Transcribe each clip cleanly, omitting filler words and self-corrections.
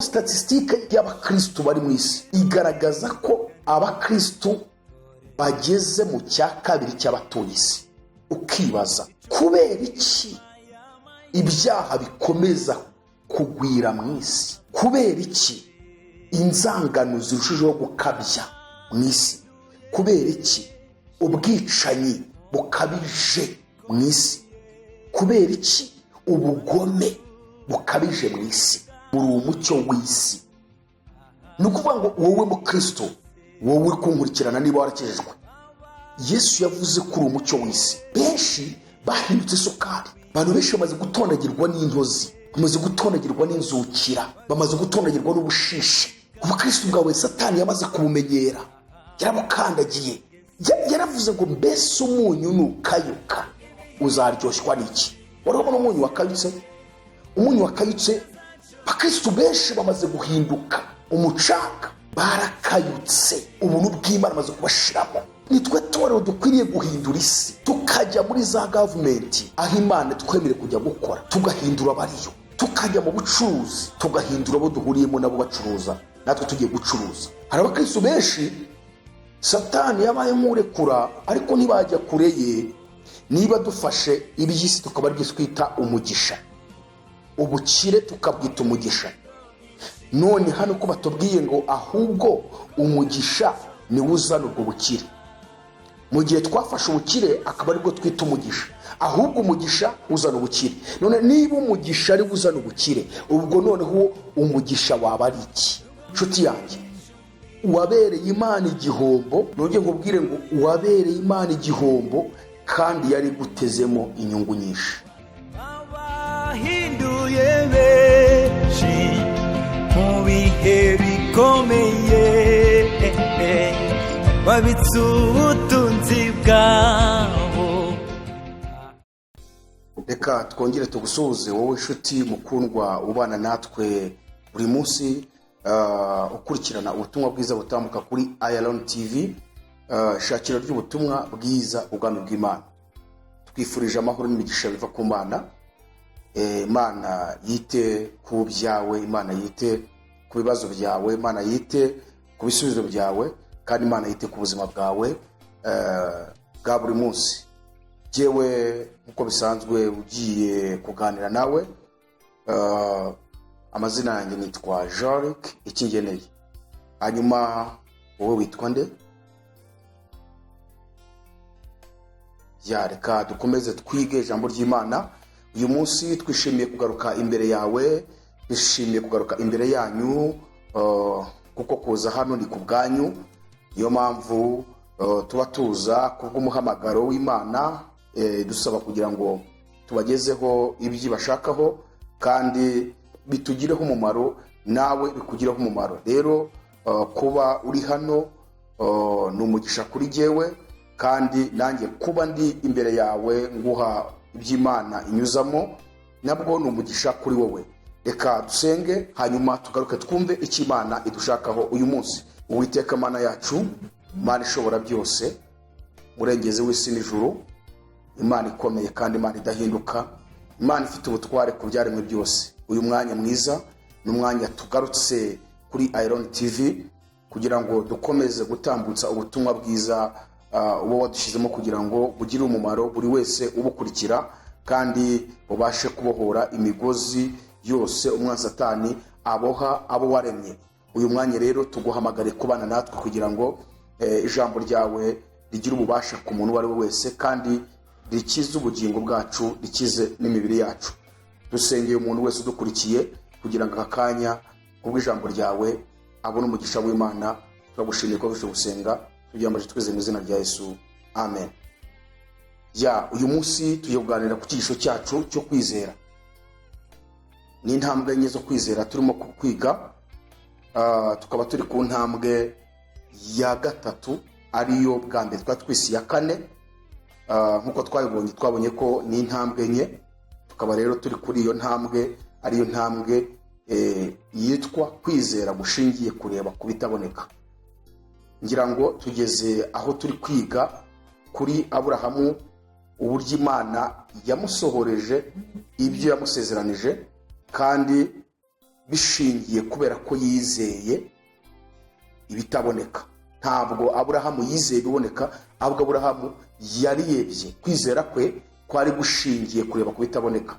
statistique y'abakristo bari mu isi igaragaza ko abakristo bageze mu cya kabiri cy'abatuye isi. Ukibaza kubera iki ibyaha bikomeza kugwira mu isi? Kubera iki inzangano zirushijeho gukabya mu isi? Kubera iki ubwicanyi bukabije mu isi? Kubera iki ubugome bukabije mu isi? Uri umucyo w'isi. Ni ukuvuga ngo wowe mu Kristo, wowe kunkurikirana niba warakijijwe, Yesu yavuze ko uri umucyo w'isi. Benshi bahindutse isukari. Abantu benshi bamaze gutondagirwa n'intozi, bamaze gutondagirwa n'inzukira, bamaze gutondagirwa n'ubushishi. Ubukristo bwawe Satani yamaze kubumenyera, yarabukandagiye. Yaravuze ngo mbese umunyu nukayuka uzaryoshwa n'iki? Warabona umunyu wakayutse? Umunyu wakayutse, abakristo benshi bamaze guhinduka umucanga, barakayutse. Ubuntu bw'Imana bamaze kubashiramo. Nitwe torero dukwiriye guhindura isi, tukajya muri za gavumenti aho Imana twemere kujya gukora, tugahindura abariyo, tukajya mu bucuruzi, tugahindura abo duhuriyemo nabo bacuruza, natwe tugiye gucuruza. Hari abakristo benshi Satani yabaye nk'urekura, ariko ntibajya kure ye. Niba dufashe iby'isi tukaba ari twita umugisha, ubukire tukabwita umugisha, none hano ko batubwiye ngo ahubwo umugisha ni uzana ubwo bukire. Mu gihe twafashe ubukire akaba aribwo twita umugisha, ahubwo umugisha uzana ubukire. None niba umugisha ari uzana ubukire, ubwo noneho umugisha waba ari iki? Nshuti yanjye, wabereye Imana igihombo. Nongeye nkubwire ngo wabereye Imana igihombo kandi yari gutezemo inyungu nyinshi. Abahinduye benshi mu bihe bikomeye, babitse ubutunzi bwabo. Reka twongere tugusuhuze wowe nshuti mukundwa ubana natwe buri munsi, ukurikirana ubutumwa bwiza butambuka kuri Iron TV, shakira ry'ubutumwa bwiza ubwami bw'Imana. Twifurije amahoro n'imigisha biva ku Mana. Imana yite ku byawe, Imana yite ku bibazo byawe, Imana yite ku bisubizo byawe, kandi Imana yite ku buzima bwawe bwa buri munsi. Jewe uko bisanzwe ugiye kuganira nawe, amazina yanjye nitwa Jorick Ikingeneye. Hanyuma wowe witwa nde? Reka dukomeze twige ijambo ry'Imana. Uyu munsi twishimiye kugaruka imbere yawe, twishimiye kugaruka imbere yanyu, kuko kuza hano ni ku bwanyu. Niyo mpamvu tuba tuza kubw'umuhamagaro w'Imana, dusaba kugira ngo tubagezeho ibyo bashakaho kandi bitugireho umumaro, nawe bikugireho umumaro. Rero kuba uri hano ni umugisha kuri jewe, kandi nanjye kuba ndi imbere yawe nguha iby'Imana inyuzamo nabwo ni umugisha kuri wowe. Reka dusenge hanyuma tugaruke twumve icyo Imana idushakaho uyu munsi. Uwiteka Mana yacu, Imana ishobora byose, murengeze w'isi n'ijuru, Imana ikomeye kandi Imana idahinduka, Imana ifite ubutware ku byaremwe byose. Uyu mwanya mwiza ni umwanya tugarutse kuri Iron TV kugira ngo dukomeze gutambutsa ubutumwa bwiza uwo wadushyizemo, kugira ngo bugire umumaro buri wese ubukurikira, kandi ubashe kubohora imigozi yose umwanzi Satani aboha abo waremye. Uyu mwanya rero tuguhamagare kubana natwe kugira ngo ijambo ryawe rigire ububasha ku muntu wari wese, kandi rikize ubugingo bwacu, rikize n'imibiri yacu. Dusengeye umuntu wese udukurikiye kugira ngo akanya kubw'ijambo ryawe abone umugisha w'Imana. Turagushimiye ko gusenga tubyambaje tweze mu izina rya Yesu, amen. Uyu munsi tugiye kuganira ku cyigisho cyacu cyo kwizera. Ni intambwe enye zo kwizera turimo kwiga, tukaba turi ku ntambwe ya gatatu, ariyo bwa mbere twatwise ya kane. Nkuko twabonye ko ni intambwe enye, tukaba rero turi kuri iyo ntambwe, ariyo ntambwe yitwa kwizera gushingiye kureba ku bitaboneka. Ngira ngo tugeze aho turi kwiga kuri Aburahamu, uburyo Imana yamusohoreje ibyo yamusezeranije, kandi bishingiye kubera ko yizeye ibitaboneka. Ntabwo Aburahamu yizeye ibiboneka, ahubwo Aburahamu yarebye, kwizera kwe kwari gushingiye kureba ku bitaboneka.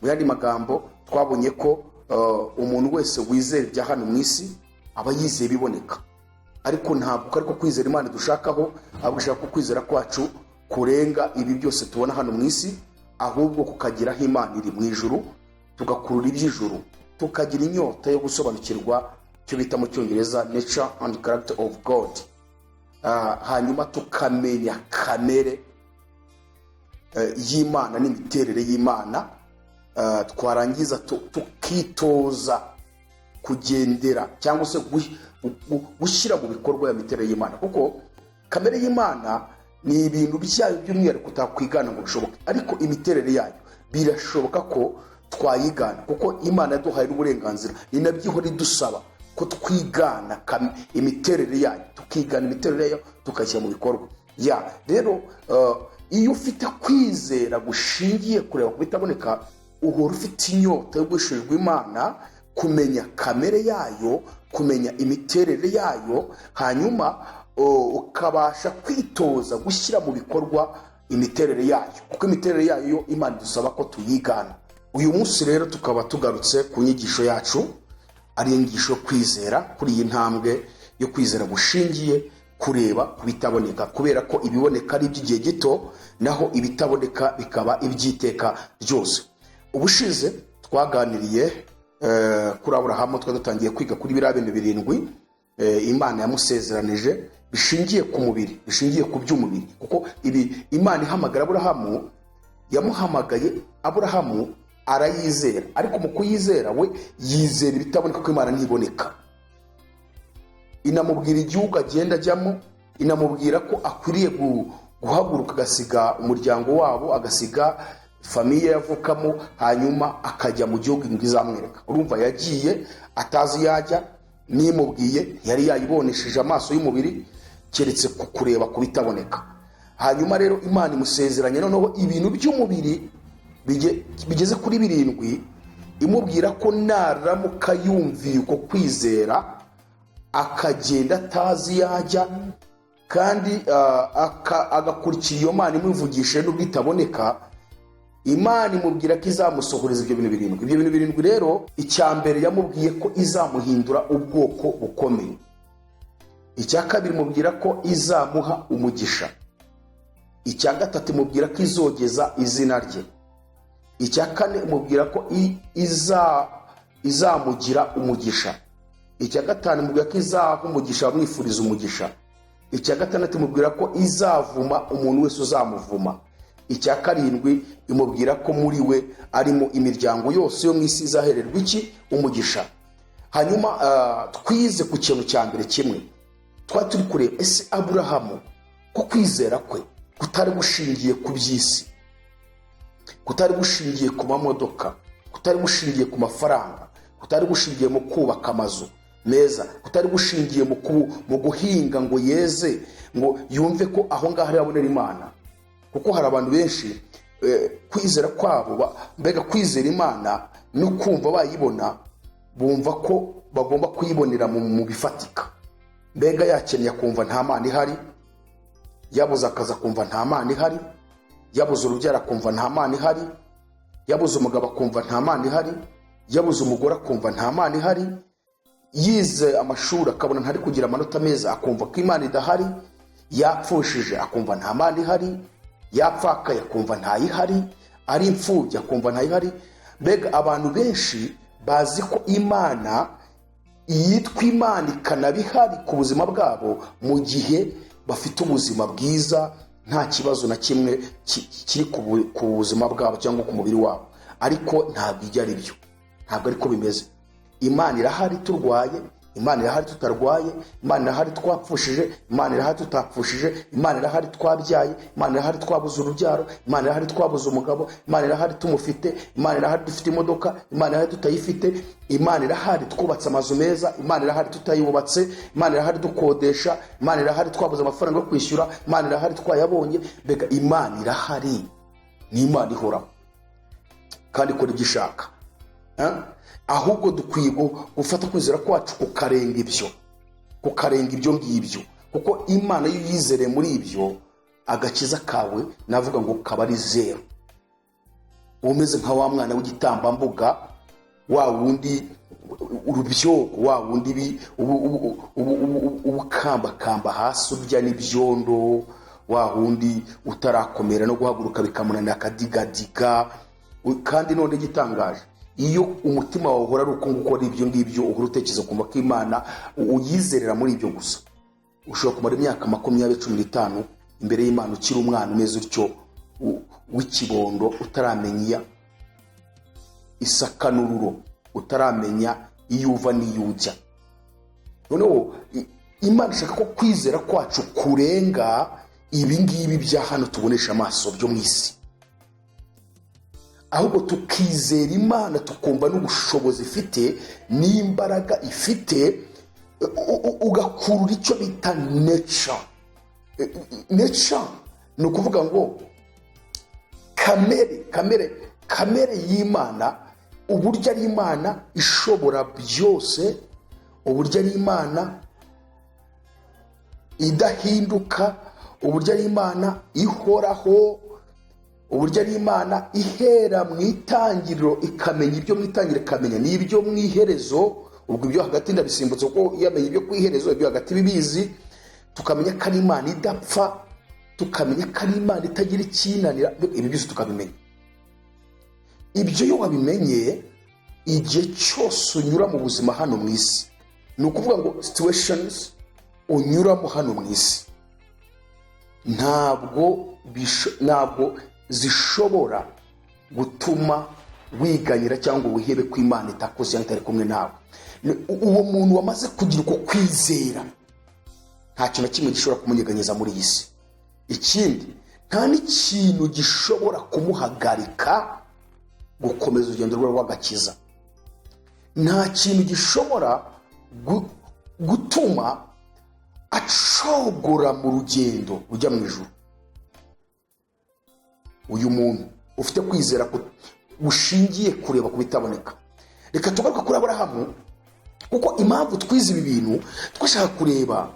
Mu yandi magambo twabonye ko umuntu wese wizera ibya hano mu isi aba yizeye ibiboneka, ariko ntabwo ariko kwizera Imana dushakaho, ahubwo dushaka ko kwizera kwacu kurenga ibi byose tubona hano mu isi, ahubwo kukagira aho Imana iri mu ijuru, tugakurura iby'ijuru, tukagira inyota yo gusobanukirwa icyo bita mu Cyongereza nature and character of God. Hanyuma tukamenya kamere y'Imana n'imiterere y'Imana, twarangiza tukitoza kugendera cyangwa se gushyira mu bikorwa ya miterere y'Imana, kuko kamere y'Imana ni ibintu byayo by'umwihariko utakwigana ngo bishoboke, ariko imiterere yayo birashoboka ko twayigana, kuko Imana yaduhaye n'uburenganzira. Ni nabyo ihora idusaba ko twigana imiterere yayo, tukigana imiterere yayo tukashyira mu bikorwa. Rero iyo ufite kwizera gushingiye kureba ku bitaboneka, uhora ufite inyota yo guhishurirwa Imana, kumenya kamere yayo, kumenya imiterere yayo, hanyuma ukabasha kwitoza gushyira mu bikorwa imiterere yayo, kuko imiterere yayo Imana idusaba ko tuyigana. Uyu munsi rero tukaba tugarutse ku nyigisho yacu, ari inyigisho yo kwizera, kuri iyi ntambwe yo kwizera gushingiye kureba ku bitaboneka, kubera ko ibiboneka ari iby'igihe gito, naho ibitaboneka bikaba iby'iteka ryose. Ubushize twaganiriye kuri Aburahamu, dutangiye kwiga kuri biriya bintu birindwi Imana yamusezeranije bishingiye ku mubiri, bishingiye ku by'umubiri, kuko ibi Imana ihamagara Aburahamu, yamuhamagaye Aburahamu arayizera, ariko mu kuyizera we yizera ibitaboneka ko Imana ntiboneka. Inamubwira igihugu agenda ajyamo, inamubwira ko akwiriye guhaguruka agasiga umuryango wabo, agasiga famiye yavukamo, hanyuma akajya mu gihugu izamwereka. Urumva yagiye atazi yajya, nimubwiye yari yayibonesheje amaso y'umubiri, keretse kureba ku bitaboneka. Hanyuma rero Imana imusezeranye noneho ibintu by'umubiri bigeze kuri birindwi, imubwira ko naramuka yumviye uko kwizera, akagenda atazi yajya, kandi agakurikira iyo Mana imuvugishije n'ubwo itaboneka, Imana imubwira ko izamusohoreza ibyo bintu birindwi. Ibyo bintu birindwi rero, icya mbere yamubwiye ko izamuhindura ubwoko bukomeye. Icya kabiri imubwira ko izamuha umugisha. Icya gatatu imubwira ko izogeza izina rye. Icya kane imubwira ko izamugira umugisha. Icya gatanu imubwira ko izaha umugisha abamwifuriza umugisha. Icya gatandatu imubwira ko izavuma umuntu wese uzamuvuma. Icya karindwi imubwira ko muri we arimo imiryango yose yo mu isi izahererwa umugisha. Hanyuma twize ku kintu cya mbere kimwe, twari turi kureba ese Aburahamu ko kwizera kwe kutari gushingiye ku by'isi, kutari gushingiye ku mamodoka, kutari gushingiye ku mafaranga, kutari gushingiye mu kubaka amazu meza, kutari gushingiye mu guhinga ngo yeze, ngo yumve ko aho ngaho yabonera Imana. Kuko hari abantu benshi kwizera kwabo, mbega kwizera Imana no kumva bayibona, bumva ko bagomba kuyibonera mu bifatika. Mbega yakeneye kumva nta Mana ihari, yabuze akazi akumva nta Mana ihari, yabuze urubyaro akumva nta Mana ihari, yabuze umugabo akumva nta Mana ihari, yabuze umugore akumva nta Mana ihari, yize amashuri akabona ntari kugira amanota meza akumva ko Imana idahari, yapfushije akumva nta Mana ihari, yapfakaye akumva ntayihari, ari imfubyi akumva ntayihari. Mbega abantu benshi bazi ko Imana yitwa Imana ikanabihari ku buzima bwabo, mu gihe bafite ubuzima bwiza, nta kibazo na kimwe kiri ku buzima bwabo cyangwa ku mubiri wabo. Ariko ntabwo ijya ari byo, ntabwo ariko bimeze. Imana irahari turwaye, Imana irahari tutarwaye, Imana irahari twapfushije, Imana irahari tutapfushije, Imana irahari twabyaye, Imana irahari twabuze urubyaro, Imana irahari twabuze umugabo, Imana irahari tumufite, Imana irahari dufite imodoka, Imana irahari tutayifite, Imana irahari twubatse amazu meza, Imana irahari tutayubatse, Imana irahari dukodesha, Imana irahari twabuze amafaranga yo kwishyura, Imana irahari twayabonye. Mbega Imana irahari, ni Imana ihoraho kandi ikora ibyo ishaka. ahubwo dukwiye gufata kwizera kwacu kukarenga ibyo ngibyo, kuko Imana iyo uyizereye muri ibyo, agakiza kawe navuga ngo kaba ari zero. Umeze nka wa mwana w'igitambambuga, wa wundi urubyogo, wa wundi ubukambakamba hasi urya n'ibyondo, wa wundi utarakomera no guhaguruka bikamunanira akadigadiga. Kandi none gitangaje, iyo umutima wawe uhora ari uko gukora ibyo ngibyo, uhora utekereza kumva ko Imana uyizerera muri ibyo gusa, ushobora kumara imyaka 20-15 imbere y'Imana ukiri umwana umeze utyo w'ikibondo, utaramenya isakanururo, utaramenya iyo uva n'iyo ujya. Noneho Imana ishaka ko kwizera kwacu kurenga ibi ngibi bya hano tubonesha amaso byo mu isi, ahubwo tukizera Imana, tukumva n'ubushobozi ifite n'imbaraga ifite, ugakurura icyo bita nature. Ni ukuvuga ngo kamere y'Imana, uburyo ari Imana ishobora byose, uburyo ari Imana idahinduka, uburyo ari Imana ihoraho, uburyo ari Imana ihera mu itangiriro ikamenya ibyo mu itangiriro ikamenya n'ibyo mu iherezo. Ubwo ibyo hagati ndabisimbutse kuko yamenye ibyo ku iherezo, ibyo hagati bibizi. Tukamenya ko ari Imana idapfa, tukamenya ko ari Imana itagira ikinanira, ibi byose tukabimenya. Ibyo iyo wabimenye, igihe cyose unyura mu buzima hano mu isi, ni ukuvuga ngo situations unyuramo hano mu isi ntabwo zishobora gutuma wiganyira cyangwa wihebe ko Imana itakoze cyangwa itari kumwe nawe. Uwo muntu wamaze kugira uko kwizera, nta kintu kimwe gishobora kumunyeganyeza muri iyi si. Ikindi, nta n'ikintu gishobora kumuhagarika gukomeza urugendo rwe rw'agakiza. Nta kintu gishobora gutuma acogora mu rugendo rujya mu ijuru. Uyu muntu ufite kwizera gushingiye kureba ku bitaboneka. Reka tugaruka kuri Aburahamu, kuko impamvu twize ibi bintu twashaka kureba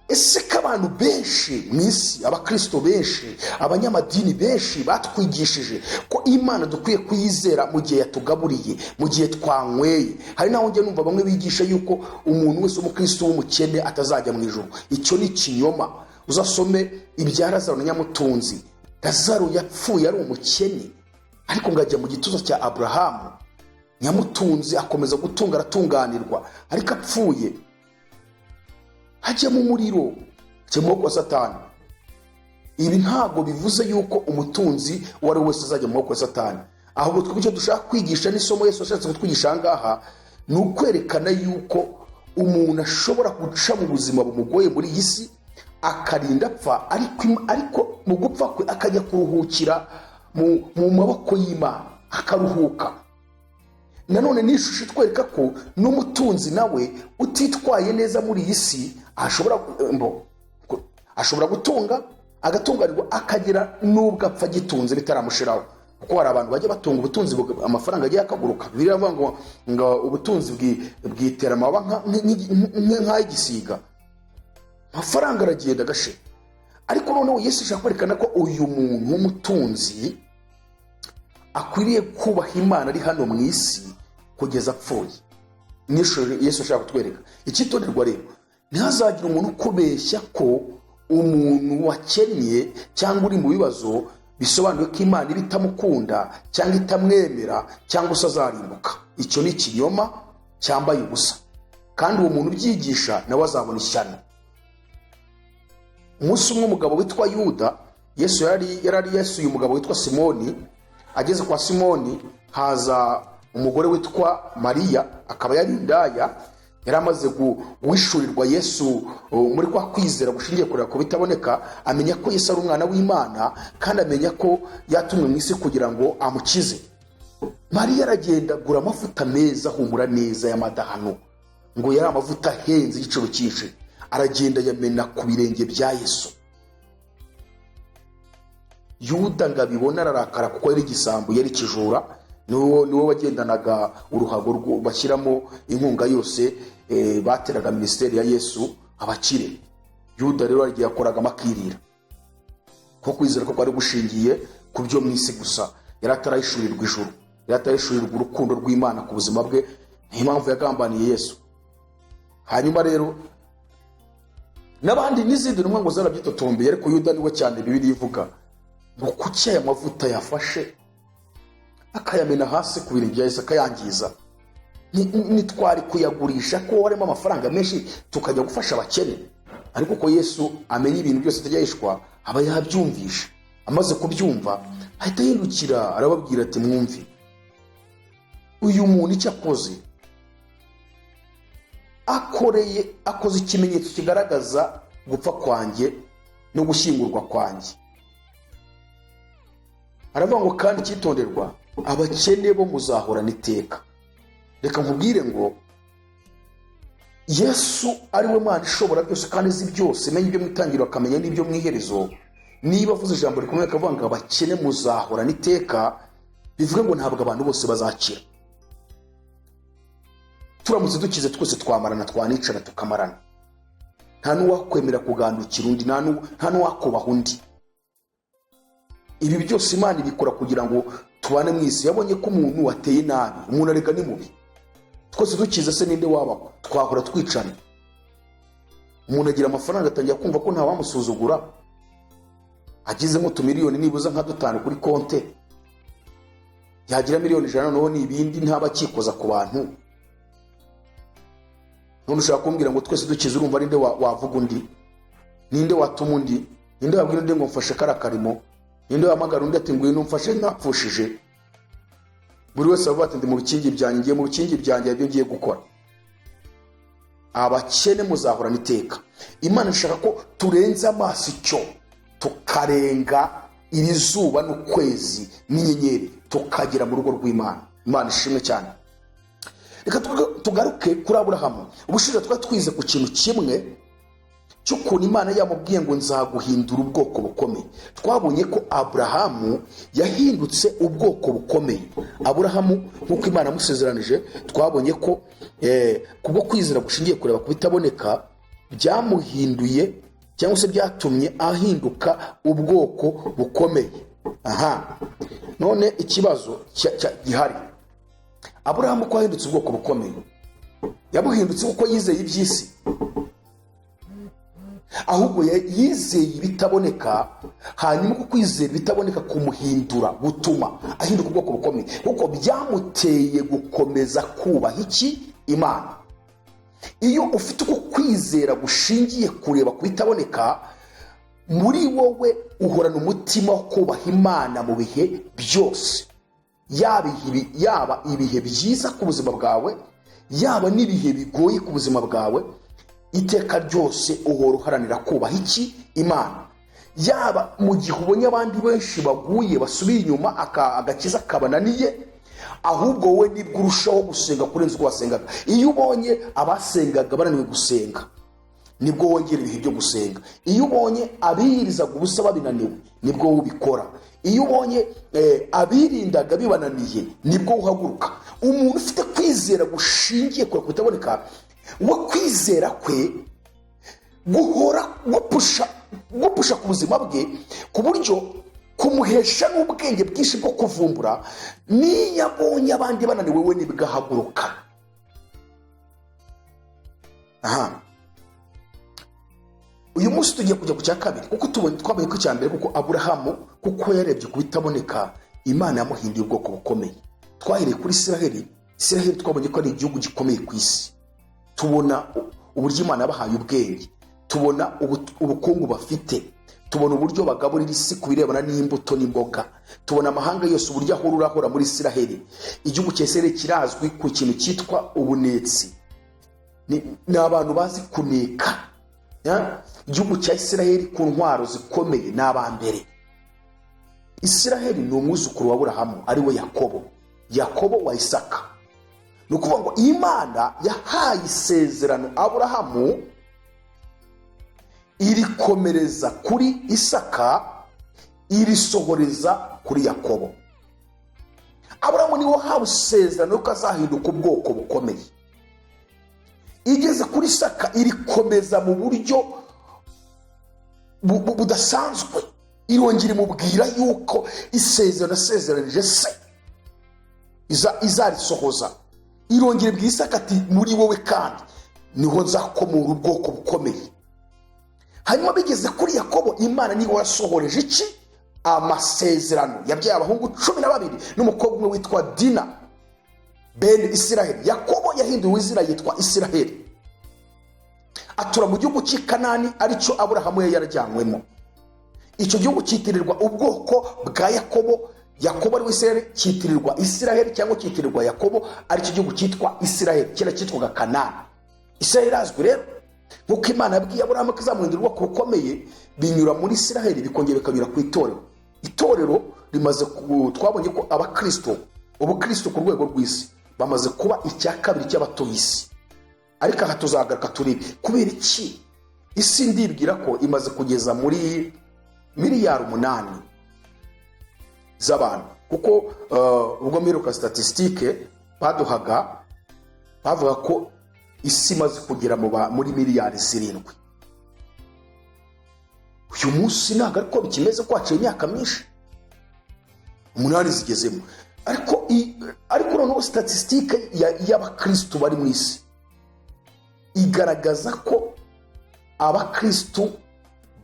ese ko abantu benshi mu isi, abakristo benshi, abanyamadini benshi batwigishije ko Imana dukwiye kuyizera mu gihe yatugaburiye, mu gihe twanyweye. Hari naho njye numva bamwe bigisha yuko umuntu wese w'umukristo w'umukene atazajya mu ijuru. Icyo ni ikinyoma. Uzasome ibya Lazaro na Nyamutunzi. Lazaro yapfuye ari umukene, ariko ngajya mu gituza cya Aburahamu. Nyamutunzi akomeza gutunga, aratunganirwa, ariko apfuye hajya mu muriro, hajya mu maboko ya Satani. Ibi ntabwo bivuze yuko umutunzi wari wese azajya mu maboko ya Satani, ahubwo twebwe icyo dushaka kwigisha n'isomo Yesu ashatse kutwigisha ahangaha ni ukwerekana yuko umuntu ashobora guca mu buzima bumugoye muri iyi si akarinda apfa, ariko mu gupfa kwe akajya kuruhukira mu maboko y'Imana, akaruhuka. Nanone n'ishusho itwereka ko n'umutunzi nawe utitwaye neza muri iyi si ashobora gutunga, agatunganirwa, akagira n'ubwo apfa gitunze bitaramushiraho. Kuko hari abantu bajya batunga ubutunzi, amafaranga agiye akaguruka. Biravuga ngo ubutunzi bwitera amababa nk'ay'igisiga, amafaranga aragenda agashira. Ariko noneho Yesu ashaka kwerekana ko uyu muntu w'umutunzi akwiriye kubaha Imana ari hano mu isi kugeza apfuye. Yesu ashaka kutwereka icyitonderwa rero, ntihazagira umuntu ukubeshya ko umuntu wakennye cyangwa uri mu bibazo bisobanuye ko Imana iba itamukunda cyangwa itamwemera cyangwa se azarimbuka. Icyo ni ikinyoma cyambaye ubusa, kandi uwo muntu ubyigisha nawe azabona ishyano. Umunsi umwe umugabo witwa Yuda, Yesu yari yasuye umugabo witwa Simoni. Ageze kwa Simoni haza umugore witwa Mariya, akaba yari indaya. Yari amaze guhishurirwa Yesu muri kwa kwizera gushingiye kureba ku bitaboneka, amenya ko Yesu ari umwana w'Imana, kandi amenya ko yatumwe mu isi kugira ngo amukize. Mariya aragenda agura amavuta meza ahumura neza y'amadahano, ngo yari amavuta ahenze igiciro cyinshi. Aragenda yamena ku birenge bya Yesu. Yuda ngo abibona ararakara kuko yari igisambo, yari ikijura, niwe wagendanaga uruhago bashyiramo inkunga yose bateraga minisiteri ya Yesu abakire. Yuda rero yagiye akoragamo akirira, kuko kwizera ko kwari gushingiye ku byo mu isi gusa, yari atarahishurirwa ijuru, yari atarahishurirwa urukundo rw'Imana ku buzima bwe. Niyo mpamvu yagambaniye Yesu. Hanyuma rero n'abandi n'izindi ntumwa ngo zarabyitotombeye, ariko Yuda niwe cyane Bibiliya ivuga ngo kuki aya mavuta yafashe akayamena hasi ku bintu bya Yesu akayangiza. Nitwari kuyagurisha ko warimo amafaranga menshi tukajya gufasha abakene, ariko ko Yesu amenya ibintu byose atajyahishwa, aba yabyumvisha. Amaze kubyumva ahita yirukira arababwira ati mwumve, uyu muntu icyo akoze ikimenyetso kigaragaza gupfa kwanjye no gushyingurwa kwanjye. Aravuga ngo kandi cyitonderwa, abakene bo muzahorana iteka. Reka nkubwire ngo Yesu ari we Mana ishobora byose kandi izi byose, menya ibyo mwitangiriro akamenya n'ibyo mwiherezo. Niba avuze ijambo rikomeye akavuga ngo abakene muzahorana iteka, bivuga ngo ntabwo abantu bose bazakira. Turamutse dukize twese twamarana, twanicara tukamarana, nta n'uwakwemera kugandukira undi, nta n'uwakubaha undi. Ibi byose Imana ibikora kugira ngo tubane mu isi. Yabonye ko umuntu wateye nabi, umuntu arega ni mubi, twese dukize se ninde wabaho? Twahora twicana. Umuntu agira amafaranga atangira kumva ko nta wamusuzugura, agizemo utumiliyoni nibuza nka 5 kuri konte, yagira miliyoni 100 noneho n'ibindi ntaba akikoza ku bantu. None ushaka kumbwira ngo twese dukize urumva ninde wavuga undi? Ninde watuma undi? Ninde wabwira undi ngo mfashe karakarimo? Ninde wamagara undi ati ngwino mfashe ntapfushije? Buri wese avuga ati ndi mu bikingi byanjye, ngiye mu bikingi byanjye ibyo ngiye gukora. Abakene muzahorana iteka. Imana ishaka ko turenza amaso icyo, tukarenga iri zuba n'ukwezi n'inyenyeri, tukagera mu rugo rw'Imana. Imana ishimwe cyane. Reka tugaruke kuri Aburahamu. Ubushize twize ku kintu kimwe cy'ukuntu Imana yamubwiye ngo nzaguhindura ubwoko bukomeye. Twabonye ko Aburahamu yahindutse ubwoko bukomeye. Aburahamu nk'uko Imana yamusezeranije, twabonye ko kubwo kwizera gushingiye kureba ku bitaboneka byamuhinduye cyangwa se byatumye ahinduka ubwoko bukomeye. None ikibazo gihari, Aburahamu ko yahindutse ubwoko bukomeye, yabuhindutse kuko yizeye iby'isi? Ahubwo yizeye ibitaboneka, hanyuma kuko kwizera ibitaboneka kumuhindura gutuma ahinduka ubwoko bukomeye, kuko byamuteye gukomeza kubaha Imana. Iyo ufite uko kwizera gushingiye kureba ku bitaboneka, muri wowe uhorana umutima wo kubaha Imana mu bihe byose, yaba ibihe byiza ku buzima bwawe, yaba n'ibihe bigoye ku buzima bwawe. Iteka ryose uhora uharanira kubaha Imana. Yaba mu gihe ubonye abandi benshi baguye basubira inyuma, agakiza kabananiye, ahubwo wowe nibwo urushaho gusenga kurenza uko wasengaga. Iyo ubonye abasengaga bananiwe gusenga, nibwo wongera ibihe byo gusenga. Iyo ubonye abiyirizaga ubusa babinaniwe, nibwo ubikora. Iyo ubonye abirindaga bibananiye, nibwo uhaguruka. Umuntu ufite kwizera gushingiye ku bitaboneka, wo kwizera kwe guhora gupusha ku buzima bwe, ku buryo kumuhesha n'ubwenge bwinshi bwo kuvumbura. Niyo abonye abandi bananiwe, we nibwo ahaguruka. Uyu munsi tugiye kujya ku cya kabiri, kuko twabonye ko icya mbere kuko Aburahamu kuko yarebye ku bitaboneka, Imana yamuhinduye ubwoko bukomeye. Twahereye kuri Isiraheli. Twabonye ko ari igihugu gikomeye ku isi. Tubona uburyo Imana yabahaye ubwenge, tubona ubukungu bafite, tubona uburyo bagaburira isi ku birebana n'imbuto n'imboga, tubona amahanga yose uburyo ahora muri Isiraheli. Igihugu cya Isiraheli kirazwi ku kintu cyitwa ubunetsi. Ni abantu bazi kuneka. Igihugu cya Isiraheli ku ntwaro zikomeye ni abambere. Isiraheli ni umwuzukuru wa Aburahamu, ari we Yakobo wa Isaka. Ni ukuvuga ngo Imana yahaye isezerano Aburahamu, irikomereza kuri Isaka, irisohoreza kuri Yakobo. Aburahamu niwe hawe isezerano yuko azahinduka ubwoko bukomeye. Igeze kuri Isaka irikomeza mu buryo budasanzwe, irongera imubwira yuko isezerano asezeranije se izarisohoza. Irongera ibwira Isaka ati muri wowe kandi niho nzakomora ubwoko bukomeye. Hanyuma bigeze kuri Yakobo, Imana niwe wasohoreje iki? Amasezerano. Yabyaye abahungu 12 n'umukobwa umwe witwa Dina ben Isiraheli. Yakobo yahinduwe izina yitwa Isiraheli, atura mu gihugu cy'i Kanani aricyo Aburahamu yarajyanwemo. Icyo gihugu cyitirirwa ubwoko bwa Yakobo. Yakobo ari Isiraheli, cyitirirwa Isiraheli cyangwa cyitirirwa Yakobo, aricyo gihugu cyitwa Isiraheli, kera cyitwaga Kanani. Isiraheli azwi rero nk'uko Imana yabwiye Aburahamu ko izamuhindura ubwoko bukomeye, binyura muri Isiraheli bikongera bikanyura ku itorero. Itorero rimaze twabonye ko abakristo, ubukristo ku rwego rw'isi bamaze kuba icya kabiri cy'abatuye isi. Ariko aha tuzagaruka turebe kubera iki isi ndibwira ko imaze kugeza muri miliyari 8 z'abantu, kuko ubwo mperuka statistique bavuga ko isi imaze kugera muri miliyari 7. Uyu munsi ntabwo ariko bikimeze ko haciye imyaka myinshi 8 zigezemo. Ariko noneho statistique y'abakristo bari mu isi igaragaza ko abakristo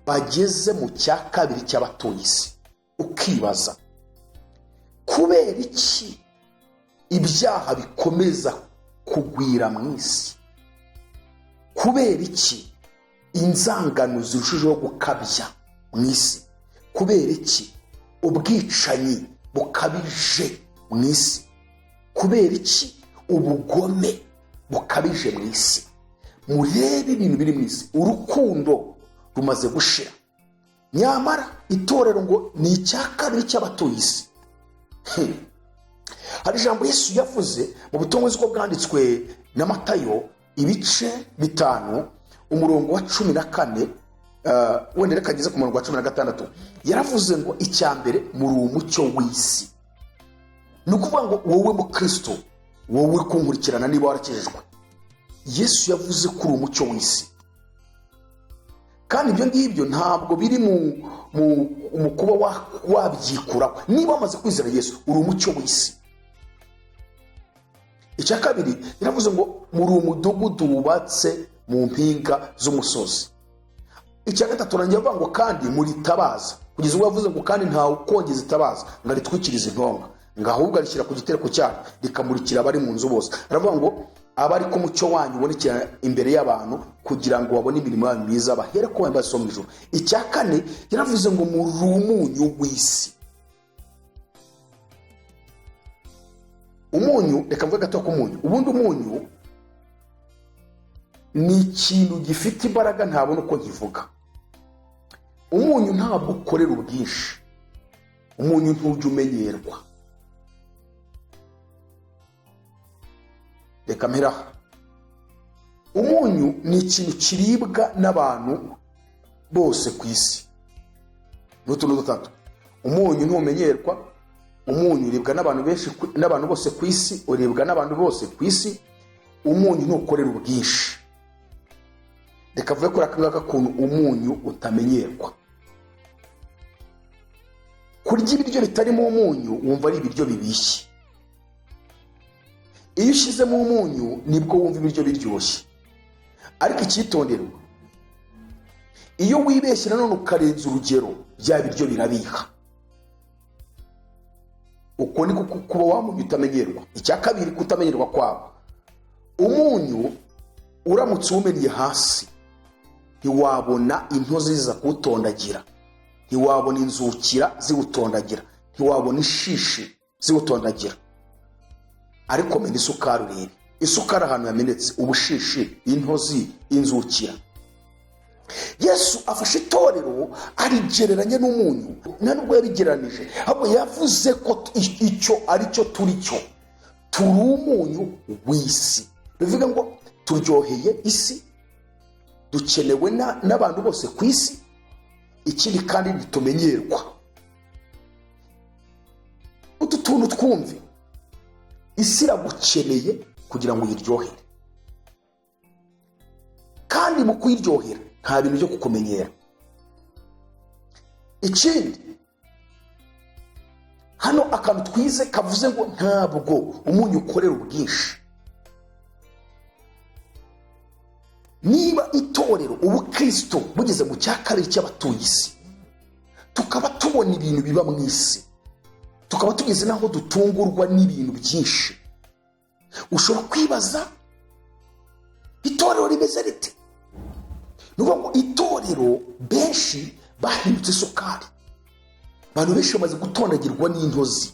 bageze mu cya kabiri cy'abatuye isi. Ukibaza kubera iki ibyaha bikomeza kugwira mu isi? Kubera iki inzangano zirushijeho gukabya mu isi? Kubera iki ubwicanyi bukabije mu isi? Kubera iki ubugome bukabije mu isi? Murebe ibintu biri mu isi, urukundo rumaze gushira, nyamara itorero ngo ni icya kabiri cy'abatuye isi. Hari ijambo Yesu yavuze mu butumwa bwo bwanditswe na Matayo ibice 5 umurongo wa 14, wenda reka ngeze ku murongo wa 16. Yaravuze ngo icya mbere muri umucyo w'isi. Ni ukuvuga ngo wowe mu Kristo, wowe kunkurikirana niba warakijijwe, Yesu yavuze ko uri umucyo w'isi. Kandi ibyo ngibyo ntabwo biri mu kuba wabyikuraho. Niba wamaze kwizera Yesu, uri umucyo w'isi. Icya kabiri yaravuze ngo muri umudugudu wubatse mu mpinga z'umusozi. Icya gatatu avuga ngo kandi muri tabaza, kugeza ubwo yavuze ngo kandi ntawe ukongeza itabaza ngo aritwikirize intonga, ngo ahubwo arishyira ku gitereko cyayo rikamurikira abari mu nzu bose. Aravuga ngo abari ko umucyo wanyu ubonekera imbere y'abantu kugira ngo babone imirimo yanyu myiza bahere ko bambaye so mu ijuru. Icya kane yaravuze ngo muri umunyu w'isi. Umunyu, reka mvuge gato ku munyu. Ubundi umunyu ni ikintu gifite imbaraga ntabona uko nkivuga. Umunyu ntabwo ukorera ubwinshi, umunyu ntujya umenyerwa. Reka mperaho. Umunyu ni ikintu kiribwa n'abantu bose ku isi. N'utuntu dutatu. Umunyu ntumenyerwa, umunyu uribwa n'abantu benshi, n'abantu bose ku isi, uribwa n'abantu bose ku isi. Umunyu ntukorera ubwinshi. Reka vuga kuri akangaka kuntu umunyu utamenyerwa. Kurya ibiryo bitarimo umunyu wumva ari ibiryo bibishye. Iyo ushyizemo umunyu nibwo wumva ibiryo biryoshye. Ariko icyitonderwa, iyo wibeshye nanone ukarenza urugero, bya biryo birabiha. Uko ni kuba wamunyu utamenyerwa. Icya kabiri kutamenyerwa kwabo, umunyu uramutse uwumennye hasi ntiwabona intozi ziza kuwutondagira, ntiwabona inzukira ziwutondagira, ntiwabona ishishi ziwutondagira. Ariko mena isukari urebe. Isukari ahantu yamenetse, ubushishi, intozi, inzukira. Yesu afashe itorero arigereranya n'umunyu. Nubwo yabigeranije, ahubwo yavuze ko icyo ari cyo turi cyo. Turi umunyu w'isi. Bivuga ngo turyoheye isi, dukenewe n'abantu bose ku isi. Ikindi kandi ntitumenyerwa. utuntu twumve, isi iragukeneye kugira ngo uyiryohere, kandi mu kuyiryohera nta bintu byo kukumenyera. Ikindi, hano akantu twize kavuze ngo ntabwo umunyu ukorera ubwinshi. Niba itorero ubukristo bugeze mu cya kabiri cy'abatuye isi, tukaba tubona ibintu biba mu isi, tukaba tugeze naho dutungurwa n'ibintu byinshi, ushobora kwibaza itorero rimeze rite? Nuvuga ngo itorero benshi bahindutse isukari. Abantu benshi bamaze gutondagirwa n'intozi,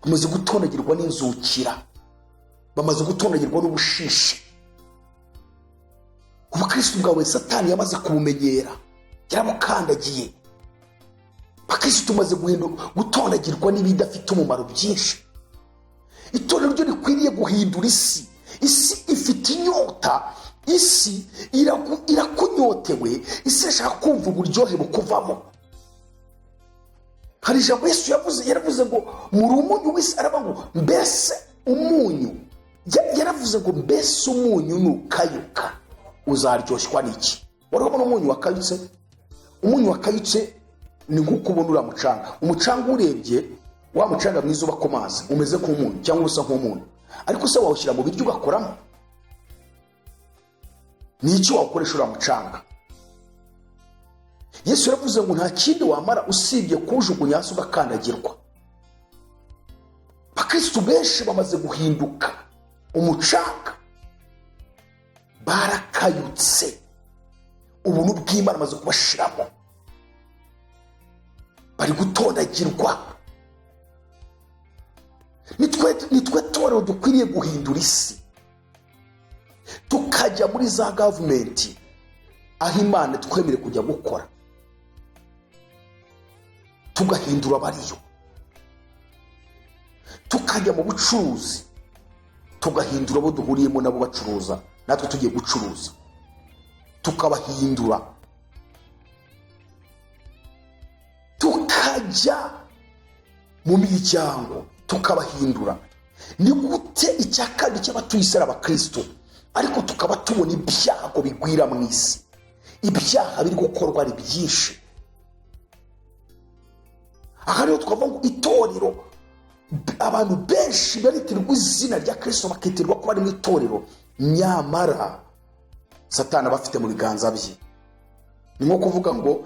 bamaze gutondagirwa n'inzukira, bamaze gutondagirwa n'ubushishi. Ubukristo bwawe Satani yamaze kubumenyera, yarabukandagiye. Abakristo tumaze gutondagirwa n'ibidafite umumaro byinshi. Itorero ryo rikwiriye guhindura isi. Isi ifite inyota, isi irakunyotewe, isi irashaka kumva uburyohe bukuvamo. Hari ijambo Yesu yaravuze ngo muri umunyu w'isi, aravuga ngo mbese umunyu, yaravuze ngo mbese umunyu nukayuka uzaryoshwa n'iki? Warabona umunyu wakayutse? Umunyu wakayutse ni nk'uko ubona uriya mucanga. Umucanga urebye, wa mucanga mwiza uba ku mazi umeze nk'umunyu cyangwa usa nk'umunyu, ariko se wawushyira mu biryo ugakoramo? Ni iki wawukoresha uriya mucanga? Yesu yaravuze ngo nta kindi wamara usibye kuwujugunya hasi ugakandagirwa. Abakristo benshi bamaze guhinduka umucanga, barakayutse, ubuntu bw'Imana maze kubashiramo, bari gutondagirwa. Nitwe torero dukwiriye guhindura isi, tukajya muri za gavumenti aho Imana twemere kujya gukora, tugahindura abariyo. Tukajya mu bucuruzi, tugahindura abo duhuriyemo nabo bacuruza, natwe tugiye gucuruza, tukabahindura. Tukajya mu miryango, tukabahindura. Ni gute icya kabiri cy'abatuye isi ari abakristo, ariko tukaba tubona ibyago bigwira mu isi? Ibyaha biri gukorwa ari byinshi. Aha rero twavuga ngo itorero, abantu benshi baritirwa izina rya Kristo, bakitirwa ko bari mu itorero, nyamara Satani abafite mu biganza bye. Ni nko kuvuga ngo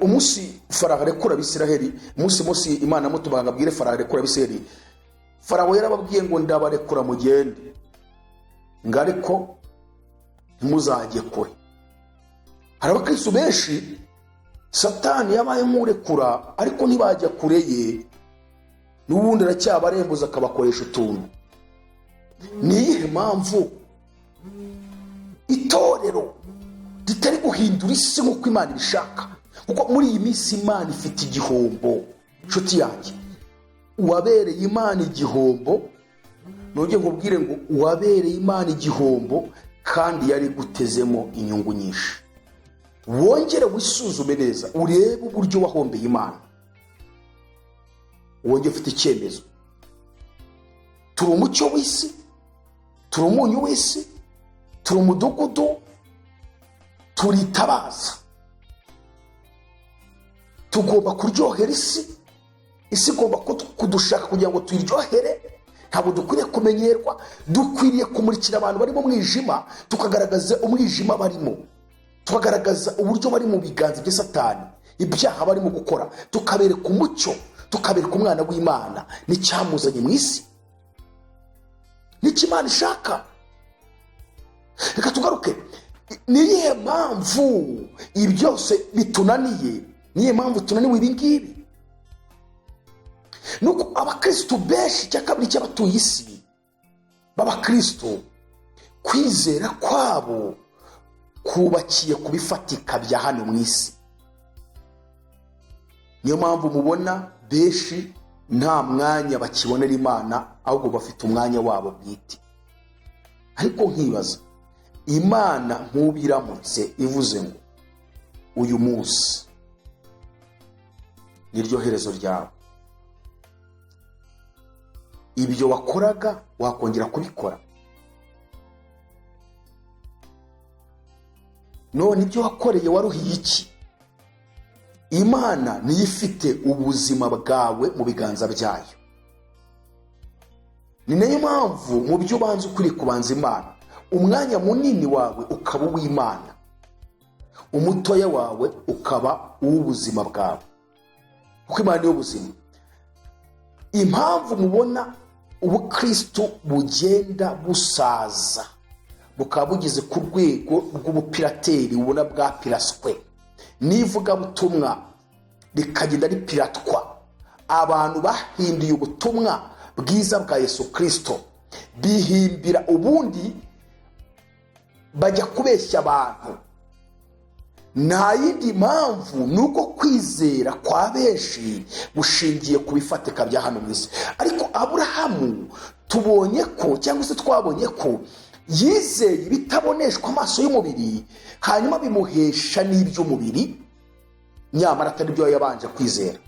umunsi Farawo arekura Abisiraheli, umunsi Imana mutubanga abwire Farawo arekura Abisiraheli, Farawo yarababwiye ngo ndabarekura mugende, ngo ariko ntimuzajye kure. Hari abakristo benshi Satani yabaye nk'urekura, ariko ntibajya kure ye, n'ubundi aracyabarembuza akabakoresha utuntu. Ni iyihe mpamvu itorero ritari guhindura isi nk'uko Imana ibishaka? Kuko muri iyi minsi Imana ifite igihombo. Nshuti yanjye, uwabereye Imana igihombo, nongeye nkubwire ngo uwabereye Imana igihombo kandi yari gutezemo inyungu nyinshi. Wongere wisuzume neza, urebe uburyo wahombeye Imana. Wongere ufite icyemezo. Turi umucyo w'isi, turi umunyu w'isi, turi umudugudu, turi itabaza. Tugomba kuryohera isi. Isi igomba kudushaka kugira ngo tuyiryohere. Ntabwo dukwiriye kumenyerwa, dukwiriye kumurikira abantu bari mu mwijima, tukagaragaza umwijima barimo, tukagaragaza uburyo bari mu biganza bya Satani, ibyaha barimo gukora, tukabereka umucyo, tukabereka umwana w'Imana n'icyamuzanye mu isi, n'icyo Imana ishaka. Reka tugaruke, ni iyihe mpamvu ibi byose bitunaniye? Ni iyihe mpamvu tunaniwe ibi ngibi? Nuko abakristo benshi, cya kabiri cy'abatuye isi b'abakristo, kwizera kwabo kubakiye ku bifatika bya hano mu isi. Niyo mpamvu mubona benshi nta mwanya bakibonera Imana, ahubwo bafite umwanya wabo bwite. Ariko nkibaza, Imana nk'ubiramutse ivuze ngo uyu munsi niryo herezo ryawe, ibyo wakoraga wakongera kubikora? none ibyo wakoreye waruhiye iki? Imana niyo ifite ubuzima bwawe mu biganza byayo. Ni nayo mpamvu mu byo ubanza ukuri kubanza Imana, umwanya munini wawe ukaba uw'Imana, umutoya wawe ukaba uw'ubuzima bwawe, kuko Imana niyo buzima. Impamvu mubona ubukristo bugenda busaza bukaba bugeze ku rwego rw'ubupirateri ubona bwapiraswe, n'ivugabutumwa rikagenda ripiratwa, abantu bahinduye ubutumwa bwiza bwa Yesu Kristo, bihimbira ubundi bajya kubeshya abantu. Nta yindi mpamvu nuko kwizera kwa benshi bushingiye ku bifatika bya hano mu isi. Ariko Aburahamu tubonye ko, cyangwa se twabonye ko yizeye bitaboneshwa amaso y'umubiri, hanyuma bimuhesha n'iby'umubiri, nyamara atari byo yabanje kwizera.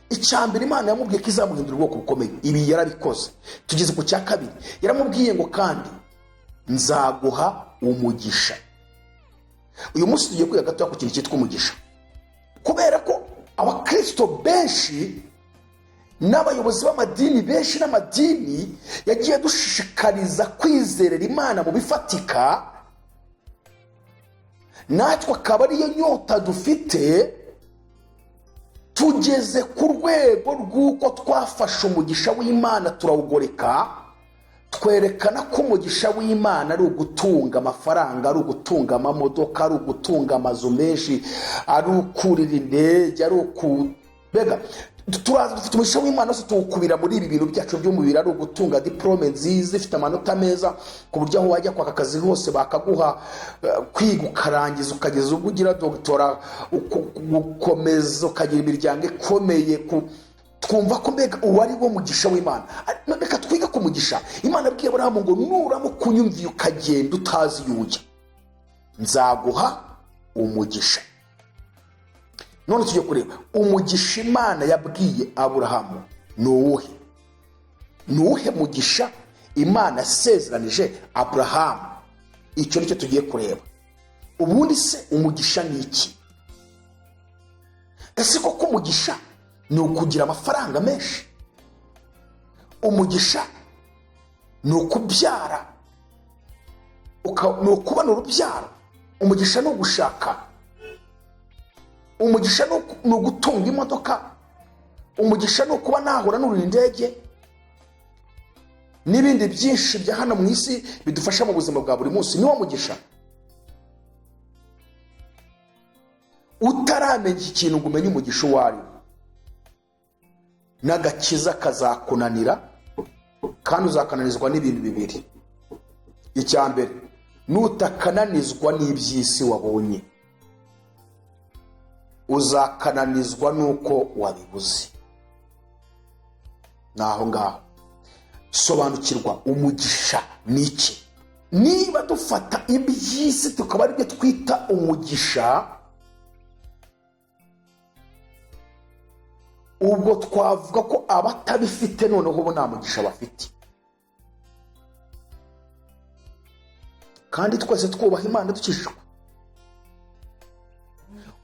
Icyambere Imana yamubwiye ko izamuhindura ubwoko bukomeye, ibi yarabikoze. Tugeze ku cya kabiri, yaramubwiye ngo kandi nzaguha umugisha. Uyu munsi tugiye kwiga gato ku kintu cyitwa umugisha, kubera ko abakristo benshi n'abayobozi b'amadini benshi n'amadini yagiye dushishikariza kwizerera Imana mu bifatika, natwe akaba ariyo nyota dufite. Tugeze ku rwego rw'uko twafashe umugisha w'Imana turawugoreka, twerekana ko umugisha w'Imana ari ugutunga amafaranga, ari ugutunga amamodoka, ari ugutunga amazu menshi, ari ukurira indege, ari ukubega. Turaza dufite umugisha w'Imana wose tuwukubira muri ibi bintu byacu by'umubiri, ari ugutunga diplome nziza ifite amanota meza ku buryo aho wajya kwaka akazi hose bakaguha, kwiga ukarangiza ukageza ubwo ugira doctora, ukomeza ukagira imiryango ikomeye. Twumva ko mbega uwari wo mugisha w'Imana. Reka twiga ku mugisha. Imana yabwiye Aburahamu ngo nuramuka unyumviye ukagenda utazi iyo ujya, nzaguha umugisha. None tujye kureba umugisha Imana yabwiye Aburahamu ni uwuhe? Ni uwuhe mugisha Imana yasezeranije Aburahamu? Icyo nicyo tugiye kureba. Ubundi se umugisha ni iki? Ese koko umugisha ni ukugira amafaranga menshi? Umugisha ni ukubyara, ni ukubona urubyaro? Umugisha ni ugushaka? Umugisha ni ugutunga imodoka? Umugisha ni ukuba nahura n'urira indege n'ibindi byinshi bya hano mu isi bidufasha mu buzima bwa buri munsi? Niwo mugisha? Utaramenya ikintu ngo umenye umugisha uwo ari wo, n'agakiza kazakunanira, kandi uzakananizwa n'ibintu bibiri. Icya mbere, nutakananizwa n'iby'isi wabonye, uzakananizwa nuko wabibuze. Naho ngaho sobanukirwa umugisha ni iki. Niba dufata iby'isi tukaba ari byo twita umugisha, ubwo twavuga ko abatabifite noneho bo nta mugisha bafite. Kandi twese twubaha Imana dukishijwe.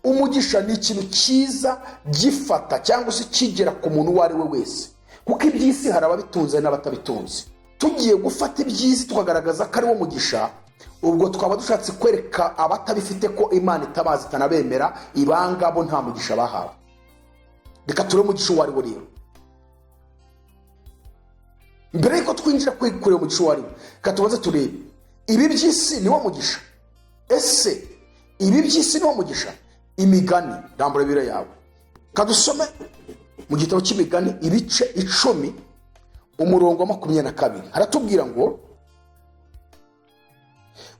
Umugisha ni ikintu cyiza gifata cyangwa se kigera ku muntu uwo ari we wese, kuko iby'isi hari ababitunze n'abatabitunze. Tugiye gufata iby'isi tukagaragaza ko ari wo mugisha, ubwo twaba dushatse kwereka abatabifite ko Imana itabazi itanabemera, ibanga bo nta mugisha bahawe. Reka turebe umugisha uwo ari wo rero. Mbere yuko twinjira kureba umugisha uwo ari wo, reka tubanze turebe ibi by'isi ni wo mugisha. Ese ibi by'isi ni wo mugisha? Imigani, rambura bibiri yawe kadusome mu gitabo cy'Imigani ibice 10 umurongo wa 22. Haratubwira ngo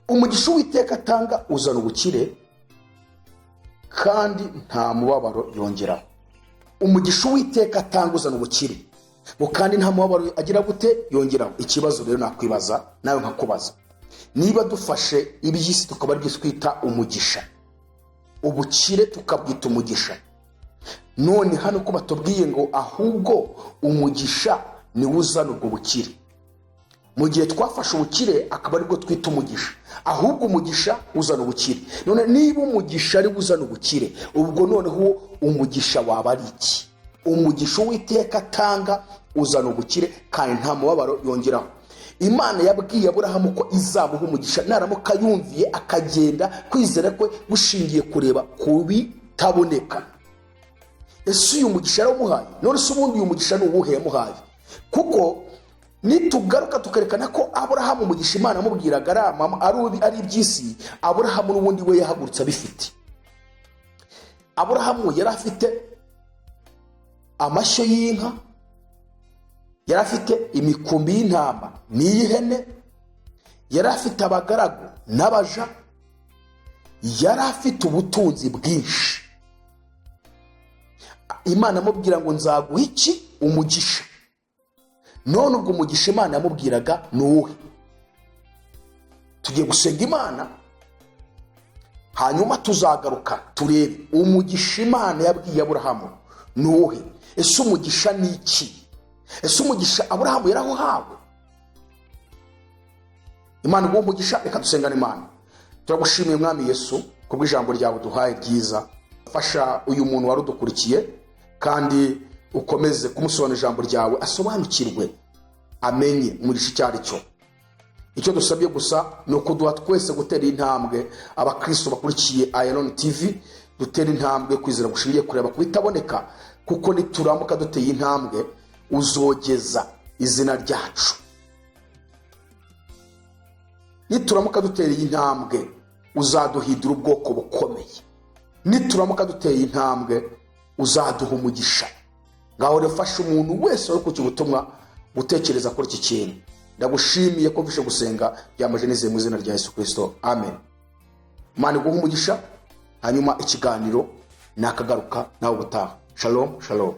umugisha Uwiteka atanga uzana ubukire, kandi nta mubabaro yongeraho. Umugisha Uwiteka atanga uzana ubukire, kandi nta mubabaro agira gute? Yongeraho. Ikibazo rero nakwibaza nawe nkakubaza, niba dufashe iby'isi tukaba ari byo twita umugisha, ubukire tukabwita umugisha, none hano ko batubwiye ngo ahubwo umugisha niwe uzana ubwo bukire. Mu gihe twafashe ubukire akaba aribwo twita umugisha, ahubwo umugisha uzana ubukire. None niba umugisha ari uzana ubukire, ubwo noneho umugisha waba ari iki? Umugisha Uwiteka atanga uzana ubukire kandi nta mubabaro yongeraho. Imana yabwiye Aburahamu ko izamuha umugisha naramuka yumviye akagenda, kwizera kwe gushingiye kureba ku bitaboneka. Ese uyu mugisha yaramuhaye? None se ubundi uyu mugisha ni uwuhe yamuhaye? Kuko nitugaruka tukerekana ko Aburahamu umugisha Imana amubwiraga ari iby'isi, Aburahamu n'ubundi we yahagurutse abifite. Aburahamu yari afite amashyo y'inka, yari afite imikumbi y'intama n'iy'ihene, yari afite abagaragu n'abaja, yari afite ubutunzi bwinshi. Imana amubwira ngo nzaguha iki? Umugisha. None ubwo umugisha Imana yamubwiraga ni uwuhe? Tugiye gusenga Imana, hanyuma tuzagaruka turebe umugisha Imana yabwiye Aburahamu ni uwuhe. Ese umugisha ni iki? Ese umugisha Aburahamu yarahawe? Imana iguha umugisha. Reka dusengane Imana. Turagushimiye Mwami Yesu kubw'ijambo ryawe duhaye ryiza. Fasha uyu muntu warudukurikiye kandi ukomeze kumusobanurira ijambo ryawe, asobanukirwe, amenye umugisha icyo ari cyo. Icyo dusabye gusa ni ukuduha twese gutera intambwe. Abakristo bakurikiye Iron TV dutera intambwe kwizera gushingiye kureba ku bitaboneka, kuko nituramuka duteye intambwe uzogeza izina ryacu. Nituramuka duteye intambwe uzaduhindura ubwoko bukomeye. Nituramuka duteye intambwe uzaduha umugisha. Ngaho refasha umuntu wese uri kuki ubutumwa gutekereza kuri iki kintu. Ndagushimiye ko mfishe gusenga byamaje nizeye mu izina rya Yesu Kristo, amen. Imana iguha umugisha, hanyuma ikiganiro nakagaruka nawe ubutaha. Shalom, shalom.